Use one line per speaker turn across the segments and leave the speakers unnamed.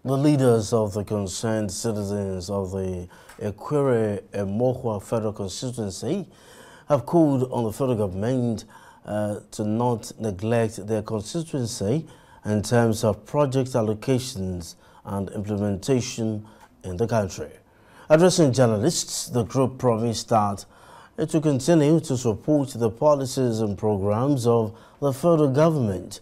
The leaders of the concerned citizens of the Ekwere and Mohua federal constituency have called on the federal government to not neglect their constituency in terms of project allocations and implementation in the country. Addressing journalists, the group promised that it will continue to support the policies and programs of the federal government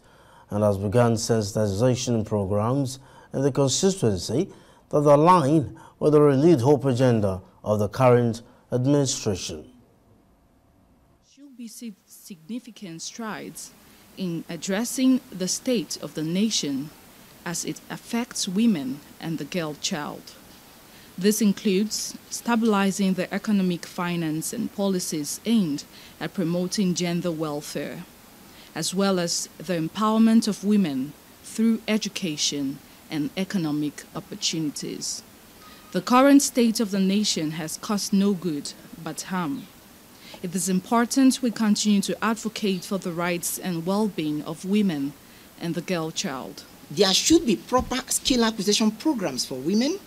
and has begun sensitization programs in the constituency that align with the renewed hope agenda of the current administration.
Should be significant strides in addressing the state of the nation as it affects women and the girl child. This includes stabilizing the economic, finance, and policies aimed at promoting gender welfare, as well as the empowerment of women through education and economic opportunities. The current state of the nation has caused no good but harm. It is important we continue to advocate for the rights and well-being of women and the girl child.
There should be proper skill acquisition programs for women,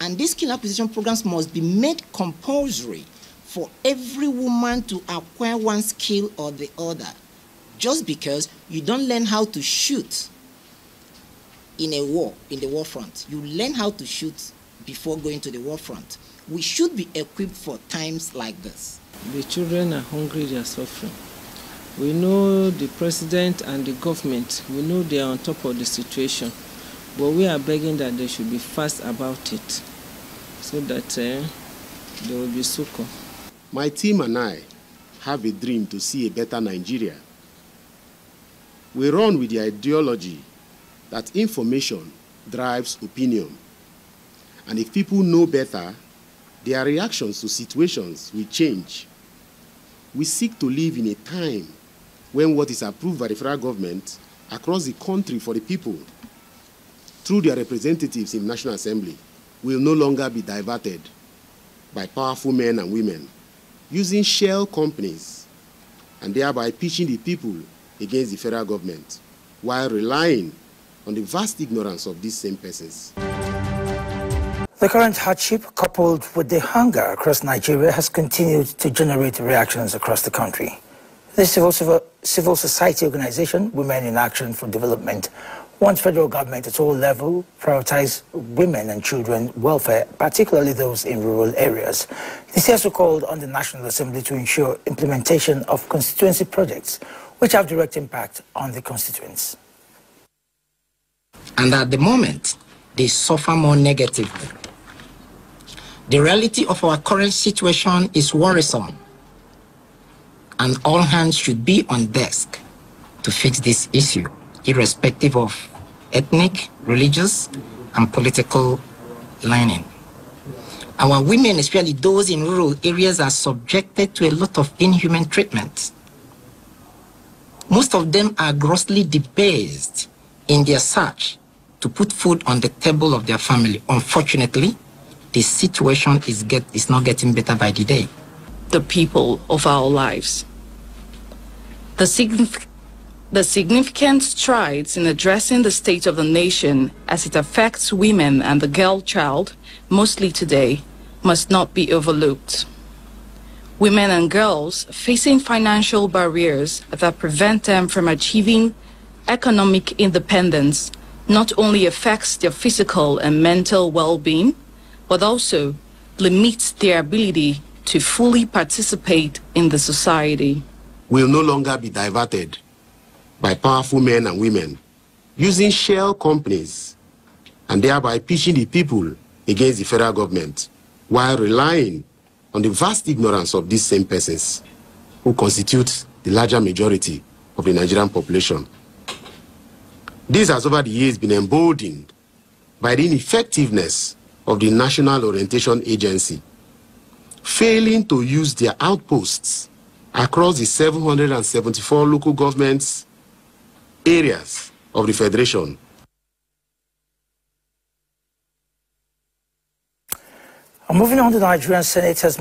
and these skill acquisition programs must be made compulsory for every woman to acquire one skill or the other. Just because you don't learn how to shoot in a war, in the war front, you learn how to shoot before going to the war front. We should be equipped for times like this.
The children are hungry, they are suffering. We know the president and the government, we know they are on top of the situation, but we are begging that they should be fast about it so that there will be succor.
My team and I have a dream to see a better Nigeria. We run with the ideology that information drives opinion. And if people know better, their reactions to situations will change. We seek to live in a time when what is approved by the federal government across the country for the people through their representatives in the National Assembly will no longer be diverted by powerful men and women using shell companies and thereby pitching the people against the federal government while relying on the vast ignorance of these same persons.
The current hardship, coupled with the hunger across Nigeria, has continued to generate reactions across the country. The civil society organization, Women in Action for Development, wants federal government at all levels prioritize women and children welfare, particularly those in rural areas. This also called on the National Assembly to ensure implementation of constituency projects which have direct impact on the constituents.
And at the moment, they suffer more negatively. The reality of our current situation is worrisome, and all hands should be on desk to fix this issue, irrespective of ethnic, religious, and political lining. Our women, especially those in rural areas, are subjected to a lot of inhuman treatment. Most of them are grossly debased in their search to put food on the table of their family. Unfortunately, the situation is not getting better by the day.
The people of our lives. The significant strides in addressing the state of the nation as it affects women and the girl child, mostly today, must not be overlooked. Women and girls facing financial barriers that prevent them from achieving economic independence not only affects their physical and mental well-being, but also limits their ability to fully participate in the society.
Will no longer be diverted by powerful men and women using shell companies and thereby pitching the people against the federal government while relying on the vast ignorance of these same persons who constitute the larger majority of the Nigerian population. This has over the years been emboldened by the ineffectiveness of the National Orientation Agency, failing to use their outposts across the 774 local governments areas of the Federation.
Moving on to the Nigerian Senate has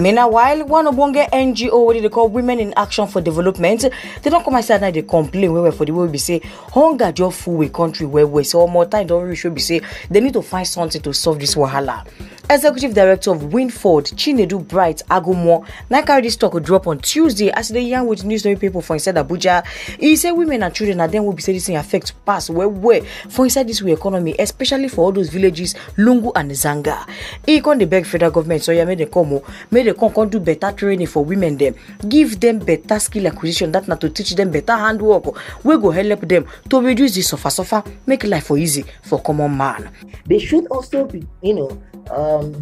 Meanwhile, one Obonge NGO, what they call Women in Action for Development, they don't come outside now, they complain where for the way we say hunger just full a country where we say more time don't really should be say they need to find something to solve this wahala. Executive Director of Winford, Chinedu Bright Agumo, now carry this talk will drop on Tuesday as the young with news people for inside Abuja. He said women and children and then will be saying this thing affects past where for inside this way economy, especially for all those villages, Lungu and Zanga. He can beg federal government so made they can do better training for women them, give them better skill acquisition that not to teach them better handwork. We go help them to reduce the suffer, make life for easy for common man.
They should also be,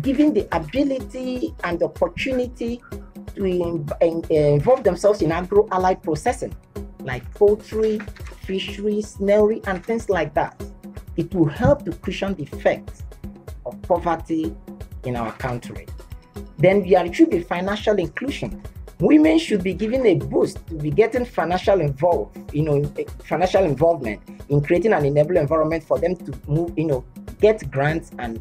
given the ability and opportunity to involve themselves in agro-allied processing, like poultry, fisheries, snailry, and things like that. It will help to cushion the effects of poverty in our country. Then there should be financial inclusion. Women should be given a boost to be getting financial involvement in creating an enabling environment for them to move, get grants and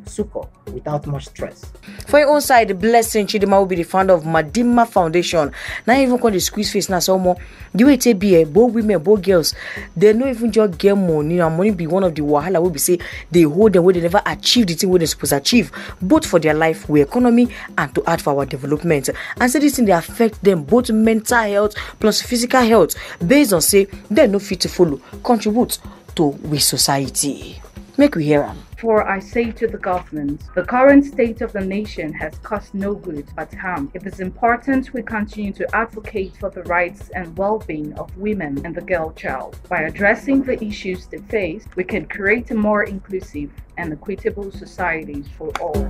succor without much stress.
For your own side, Blessing Chidima will be the founder of Madima Foundation. Now even call the squeeze face now so more. The way it be both women, both girls, they don't even just get money. And money be one of the wahala will be say they hold them where they never achieve the thing where they supposed to achieve, both for their life, for economy, and to add for our development. And so this thing they affect them both mental health plus physical health, based on say they're no fit to follow, contribute to we society. Make we hear them.
For I say to the government, the current state of the nation has caused no good but harm. It is important we continue to advocate for the rights and well-being of women and the girl child. By addressing the issues they face, we can create a more inclusive and equitable society for all.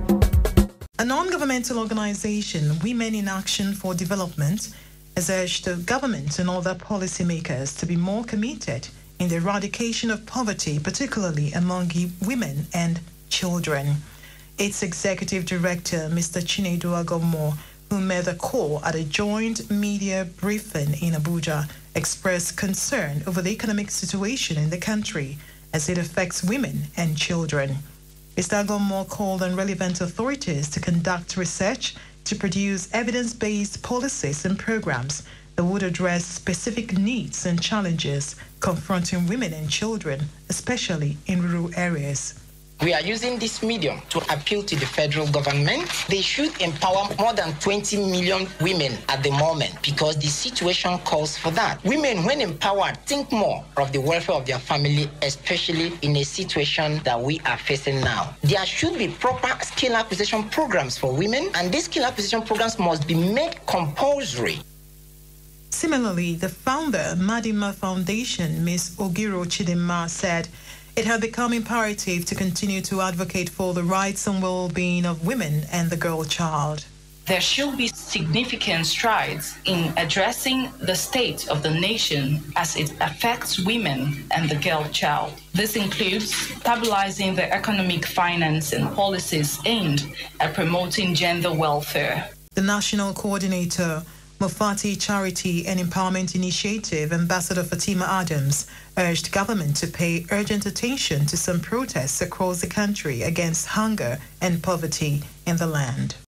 A non-governmental organization, Women in Action for Development, has urged the government and other policymakers to be more committed in the eradication of poverty, particularly among women and children. Its executive director, Mr. Chinedu Agomo, who made the call at a joint media briefing in Abuja, expressed concern over the economic situation in the country as it affects women and children. Mr. Agomo called on relevant authorities to conduct research to produce evidence-based policies and programs that would address specific needs and challenges confronting women and children, especially in rural areas.
We are using this medium to appeal to the federal government. They should empower more than 20 million women at the moment because the situation calls for that. Women, when empowered, think more of the welfare of their family, especially in a situation that we are facing now. There should be proper skill acquisition programs for women, and these skill acquisition programs must be made compulsory.
Similarly, the founder, Madima Foundation, Ms. Ogiro Chidima, said it had become imperative to continue to advocate for the rights and well-being of women and the girl child.
There should be significant strides in addressing the state of the nation as it affects women and the girl child. This includes stabilizing the economic, finance, and policies aimed at promoting gender welfare.
The national coordinator, Mufati Charity and Empowerment Initiative, Ambassador Fatima Adams, urged government to pay urgent attention to some protests across the country against hunger and poverty in the land.